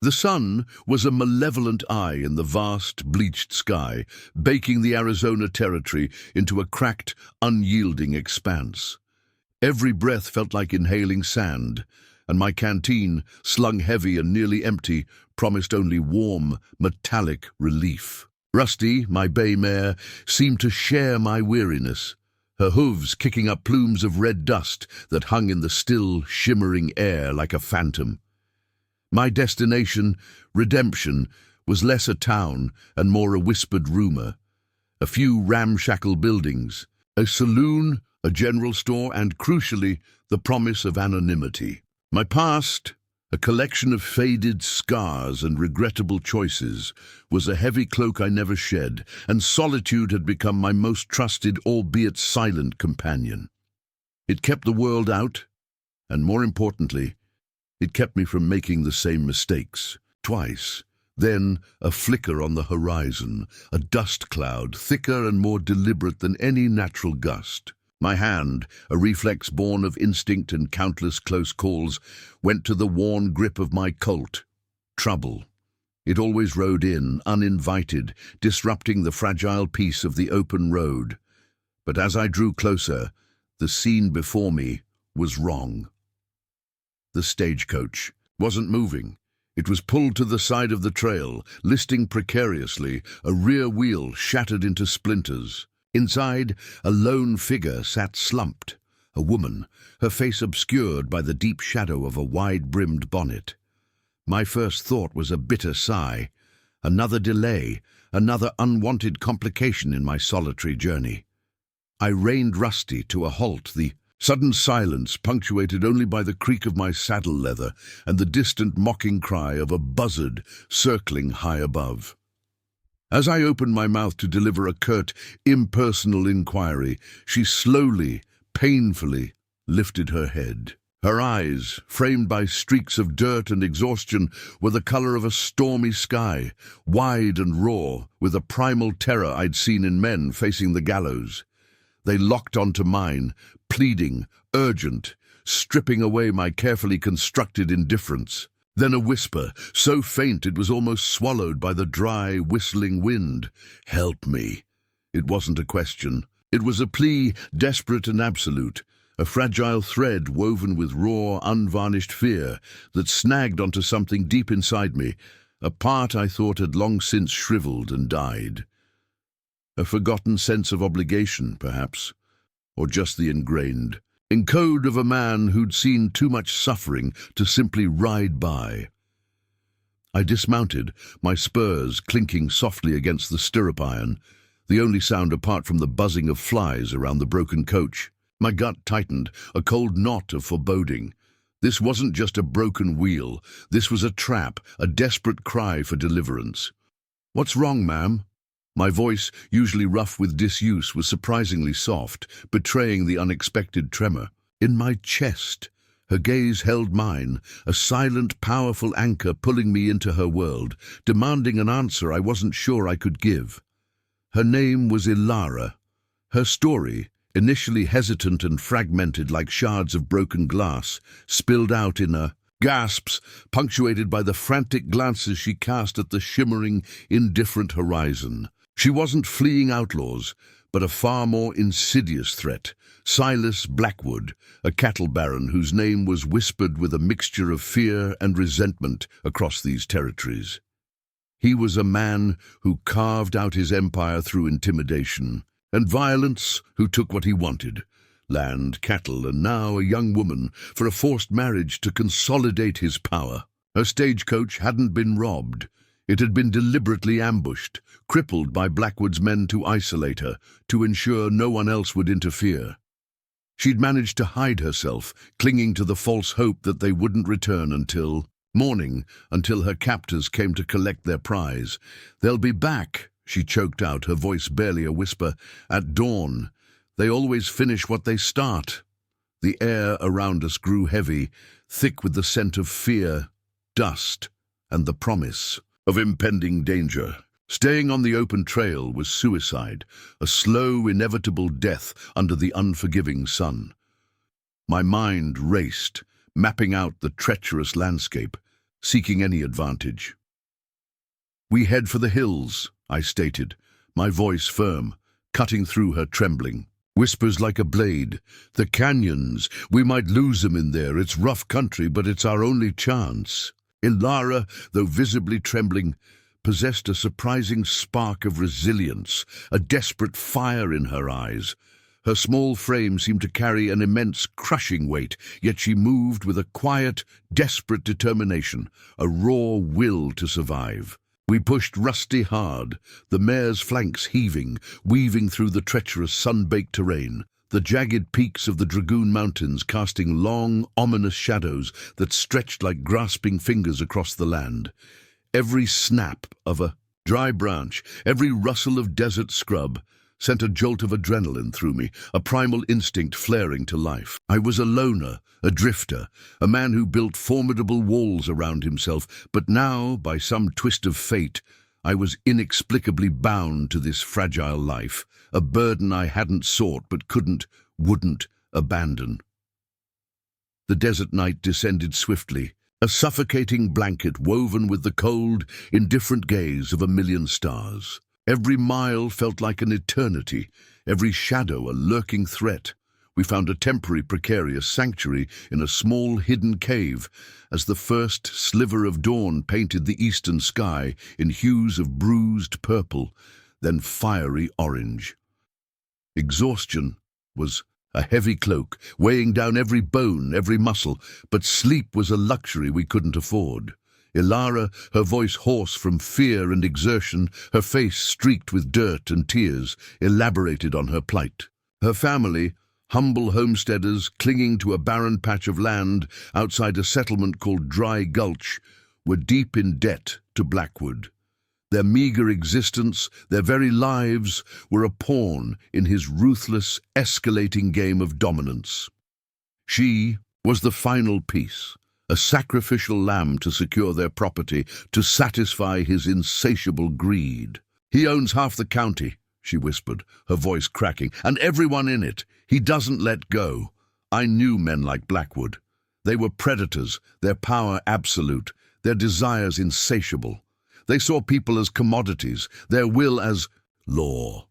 The sun was a malevolent eye in the vast, bleached sky, baking the Arizona territory into a cracked, unyielding expanse. Every breath felt like inhaling sand, and my canteen, slung heavy and nearly empty, promised only warm, metallic relief. Rusty, my bay mare, seemed to share my weariness, her hooves kicking up plumes of red dust that hung in the still, shimmering air like a phantom. My destination, redemption, was less a town and more a whispered rumor. A few ramshackle buildings, a saloon, a general store, and, crucially, the promise of anonymity. My past, a collection of faded scars and regrettable choices, was a heavy cloak I never shed, and solitude had become my most trusted, albeit silent, companion. It kept the world out, and more importantly, it kept me from making the same mistakes. Twice. Then a flicker on the horizon, a dust cloud, thicker and more deliberate than any natural gust. My hand, a reflex born of instinct and countless close calls, went to the worn grip of my Colt. Trouble. It always rode in, uninvited, disrupting the fragile peace of the open road. But as I drew closer, the scene before me was wrong. The stagecoach wasn't moving. It was pulled to the side of the trail, listing precariously, a rear wheel shattered into splinters. Inside, a lone figure sat slumped, a woman, her face obscured by the deep shadow of a wide-brimmed bonnet. My first thought was a bitter sigh, another delay, another unwanted complication in my solitary journey. I reined Rusty to a halt, the sudden silence punctuated only by the creak of my saddle leather and the distant mocking cry of a buzzard circling high above. As I opened my mouth to deliver a curt, impersonal inquiry, she slowly, painfully lifted her head. Her eyes, framed by streaks of dirt and exhaustion, were the color of a stormy sky, wide and raw, with a primal terror I'd seen in men facing the gallows. They locked onto mine, pleading, urgent, stripping away my carefully constructed indifference. Then a whisper, so faint it was almost swallowed by the dry, whistling wind. "Help me." It wasn't a question. It was a plea, desperate and absolute, a fragile thread woven with raw, unvarnished fear that snagged onto something deep inside me, a part I thought had long since shriveled and died. A forgotten sense of obligation, perhaps, or just the ingrained encode of a man who'd seen too much suffering to simply ride by. I dismounted, my spurs clinking softly against the stirrup iron, the only sound apart from the buzzing of flies around the broken coach. My gut tightened, a cold knot of foreboding. This wasn't just a broken wheel. This was a trap, a desperate cry for deliverance. "What's wrong, ma'am?" My voice, usually rough with disuse, was surprisingly soft, betraying the unexpected tremor. In my chest, her gaze held mine, a silent, powerful anchor pulling me into her world, demanding an answer I wasn't sure I could give. Her name was Elara. Her story, initially hesitant and fragmented like shards of broken glass, spilled out in gasps, punctuated by the frantic glances she cast at the shimmering, indifferent horizon. She wasn't fleeing outlaws, but a far more insidious threat. Silas Blackwood, a cattle baron whose name was whispered with a mixture of fear and resentment across these territories. He was a man who carved out his empire through intimidation and violence, who took what he wanted, land, cattle, and now a young woman, for a forced marriage to consolidate his power. Her stagecoach hadn't been robbed. It had been deliberately ambushed, crippled by Blackwood's men to isolate her, to ensure no one else would interfere. She'd managed to hide herself, clinging to the false hope that they wouldn't return until morning, until her captors came to collect their prize. "They'll be back," she choked out, her voice barely a whisper. "At dawn. They always finish what they start." The air around us grew heavy, thick with the scent of fear, dust, and the promise of impending danger. Staying on the open trail was suicide, a slow, inevitable death under the unforgiving sun. My mind raced, mapping out the treacherous landscape, seeking any advantage. "We head for the hills," I stated, my voice firm, cutting through her trembling. Whispers like a blade. "The canyons. We might lose them in there. It's rough country, but it's our only chance." Elara, though visibly trembling, possessed a surprising spark of resilience, a desperate fire in her eyes. Her small frame seemed to carry an immense crushing weight, yet she moved with a quiet, desperate determination, a raw will to survive. We pushed Rusty hard, the mare's flanks heaving, weaving through the treacherous sun-baked terrain, the jagged peaks of the Dragoon Mountains casting long, ominous shadows that stretched like grasping fingers across the land. Every snap of a dry branch, every rustle of desert scrub, sent a jolt of adrenaline through me, a primal instinct flaring to life. I was a loner, a drifter, a man who built formidable walls around himself, but now, by some twist of fate, I was inexplicably bound to this fragile life, a burden I hadn't sought but wouldn't abandon. The desert night descended swiftly, a suffocating blanket woven with the cold, indifferent gaze of a million stars. Every mile felt like an eternity, every shadow a lurking threat. We found a temporary precarious sanctuary in a small hidden cave as the first sliver of dawn painted the eastern sky in hues of bruised purple, then fiery orange. Exhaustion was a heavy cloak, weighing down every bone, every muscle, but sleep was a luxury we couldn't afford. Elara, her voice hoarse from fear and exertion, her face streaked with dirt and tears, elaborated on her plight. Her family, humble homesteaders clinging to a barren patch of land outside a settlement called Dry Gulch, were deep in debt to Blackwood. Their meager existence, their very lives, were a pawn in his ruthless, escalating game of dominance. She was the final piece, a sacrificial lamb to secure their property, to satisfy his insatiable greed. "He owns half the county," she whispered, her voice cracking, "and everyone in it. He doesn't let go." I knew men like Blackwood. They were predators, their power absolute, their desires insatiable. They saw people as commodities, their will as law.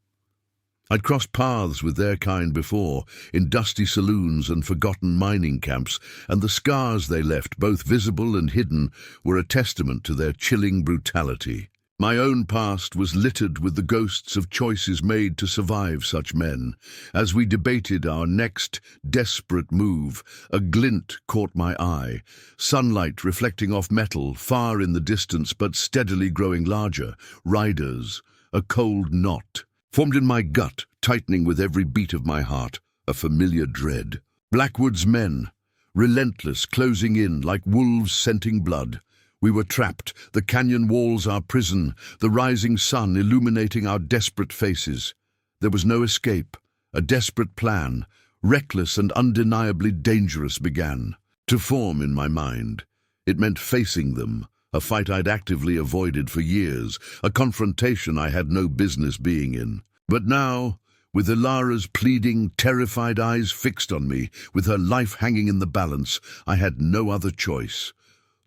I'd crossed paths with their kind before, in dusty saloons and forgotten mining camps, and the scars they left, both visible and hidden, were a testament to their chilling brutality. My own past was littered with the ghosts of choices made to survive such men. As we debated our next desperate move, a glint caught my eye, sunlight reflecting off metal far in the distance but steadily growing larger. Riders, a cold knot formed in my gut, tightening with every beat of my heart, a familiar dread. Blackwood's men, relentless, closing in like wolves scenting blood. We were trapped, the canyon walls our prison, the rising sun illuminating our desperate faces. There was no escape. A desperate plan, reckless and undeniably dangerous, began to form in my mind. It meant facing them, a fight I'd actively avoided for years, a confrontation I had no business being in. But now, with Elara's pleading, terrified eyes fixed on me, with her life hanging in the balance, I had no other choice.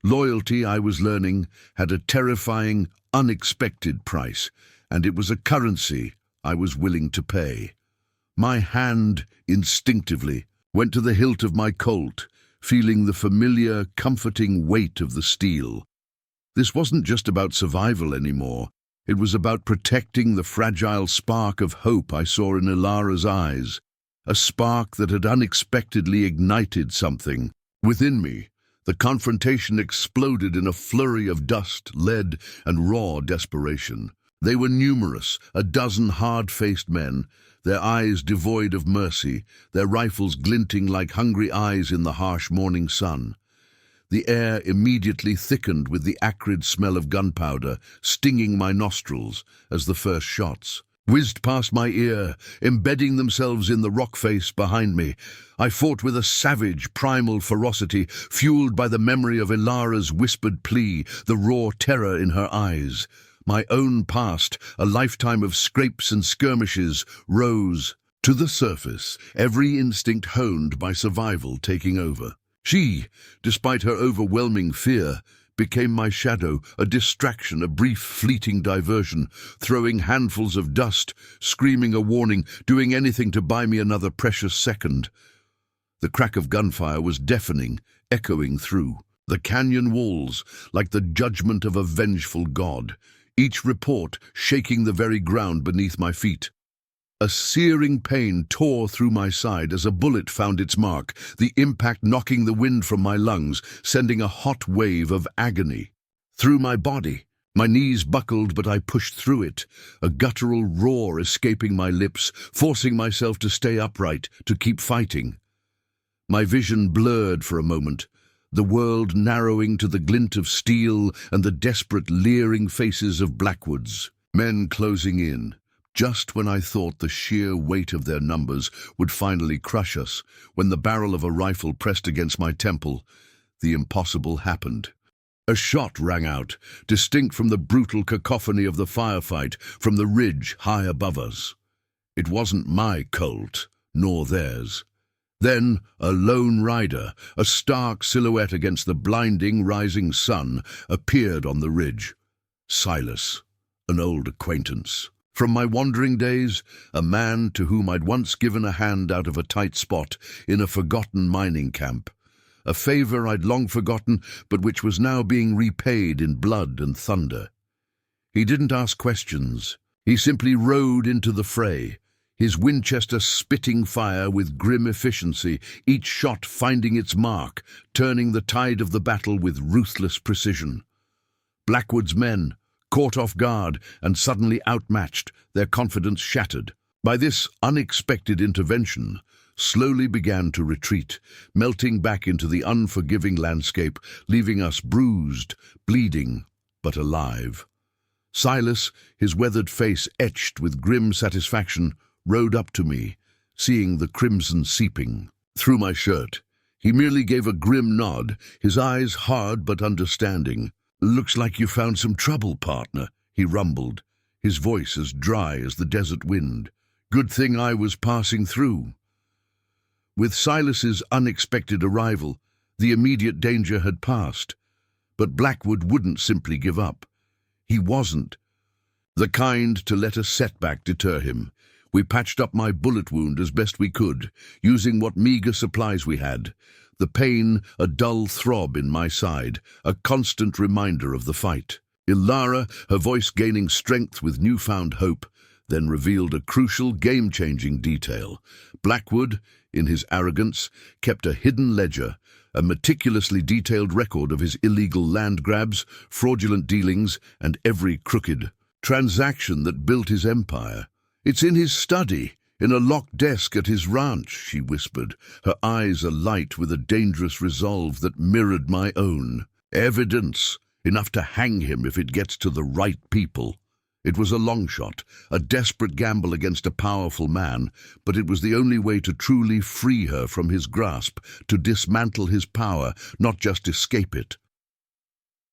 Loyalty, I was learning, had a terrifying, unexpected price, and it was a currency I was willing to pay. My hand, instinctively, went to the hilt of my Colt, feeling the familiar, comforting weight of the steel. This wasn't just about survival anymore. It was about protecting the fragile spark of hope I saw in Elara's eyes, a spark that had unexpectedly ignited something within me. The confrontation exploded in a flurry of dust, lead, and raw desperation. They were numerous, a dozen hard-faced men, their eyes devoid of mercy, their rifles glinting like hungry eyes in the harsh morning sun. The air immediately thickened with the acrid smell of gunpowder, stinging my nostrils as the first shots whizzed past my ear, embedding themselves in the rock face behind me. I fought with a savage, primal ferocity, fueled by the memory of Elara's whispered plea, the raw terror in her eyes. My own past, a lifetime of scrapes and skirmishes, rose to the surface, every instinct honed by survival taking over. She, despite her overwhelming fear, became my shadow, a distraction, a brief fleeting diversion, throwing handfuls of dust, screaming a warning, doing anything to buy me another precious second. The crack of gunfire was deafening, echoing through the canyon walls like the judgment of a vengeful god, each report shaking the very ground beneath my feet. A searing pain tore through my side as a bullet found its mark, the impact knocking the wind from my lungs, sending a hot wave of agony through my body. My knees buckled, but I pushed through it, a guttural roar escaping my lips, forcing myself to stay upright, to keep fighting. My vision blurred for a moment, the world narrowing to the glint of steel and the desperate, leering faces of Blackwoods, men closing in. Just when I thought the sheer weight of their numbers would finally crush us, when the barrel of a rifle pressed against my temple, the impossible happened. A shot rang out, distinct from the brutal cacophony of the firefight, from the ridge high above us. It wasn't my Colt, nor theirs. Then a lone rider, a stark silhouette against the blinding rising sun, appeared on the ridge. Silas, an old acquaintance. From my wandering days, a man to whom I'd once given a hand out of a tight spot in a forgotten mining camp. A favor I'd long forgotten, but which was now being repaid in blood and thunder. He didn't ask questions. He simply rode into the fray, his Winchester spitting fire with grim efficiency, each shot finding its mark, turning the tide of the battle with ruthless precision. Blackwood's men, caught off guard and suddenly outmatched, their confidence shattered by this unexpected intervention, slowly began to retreat, melting back into the unforgiving landscape, leaving us bruised, bleeding, but alive. Silas, his weathered face etched with grim satisfaction, rode up to me, seeing the crimson seeping through my shirt. He merely gave a grim nod, his eyes hard but understanding. "Looks like you found some trouble, partner," he rumbled, his voice as dry as the desert wind. "Good thing I was passing through." With Silas's unexpected arrival, the immediate danger had passed. But Blackwood wouldn't simply give up. He wasn't the kind to let a setback deter him. We patched up my bullet wound as best we could, using what meager supplies we had. The pain, a dull throb in my side, a constant reminder of the fight. Elara, her voice gaining strength with newfound hope, then revealed a crucial, game-changing detail. Blackwood, in his arrogance, kept a hidden ledger, a meticulously detailed record of his illegal land grabs, fraudulent dealings, and every crooked transaction that built his empire. "It's in his study, in a locked desk at his ranch," she whispered, her eyes alight with a dangerous resolve that mirrored my own. "Evidence, enough to hang him if it gets to the right people." It was a long shot, a desperate gamble against a powerful man, but it was the only way to truly free her from his grasp, to dismantle his power, not just escape it.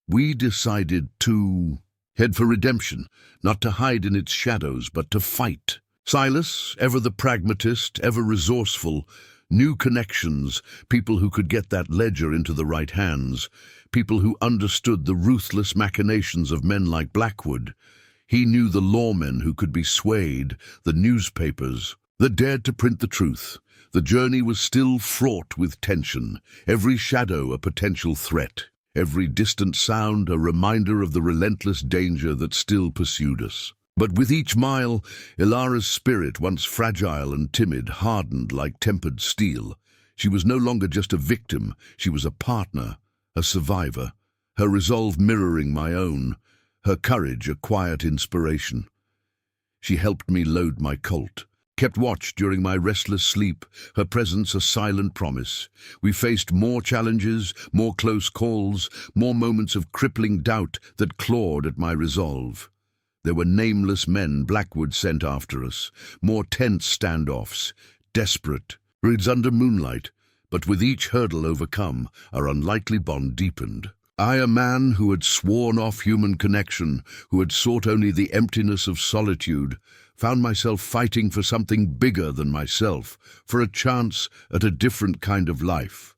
We decided to head for redemption, not to hide in its shadows, but to fight. Silas, ever the pragmatist, ever resourceful, new connections, people who could get that ledger into the right hands, people who understood the ruthless machinations of men like Blackwood. He knew the lawmen who could be swayed, the newspapers that dared to print the truth. The journey was still fraught with tension, every shadow a potential threat, every distant sound a reminder of the relentless danger that still pursued us. But with each mile, Elara's spirit, once fragile and timid, hardened like tempered steel. She was no longer just a victim, she was a partner, a survivor, her resolve mirroring my own, her courage a quiet inspiration. She helped me load my Colt, kept watch during my restless sleep, her presence a silent promise. We faced more challenges, more close calls, more moments of crippling doubt that clawed at my resolve. There were nameless men Blackwood sent after us, more tense standoffs, desperate, raids under moonlight, but with each hurdle overcome, our unlikely bond deepened. I, a man who had sworn off human connection, who had sought only the emptiness of solitude, found myself fighting for something bigger than myself, for a chance at a different kind of life.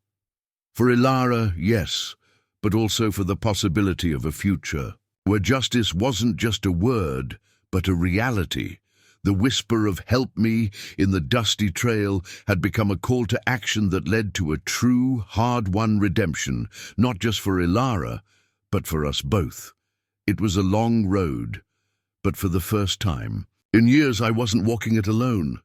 For Elara, yes, but also for the possibility of a future, where justice wasn't just a word, but a reality. The whisper of "help me" in the dusty trail had become a call to action that led to a true, hard-won redemption, not just for Elara, but for us both. It was a long road, but for the first time in years I wasn't walking it alone.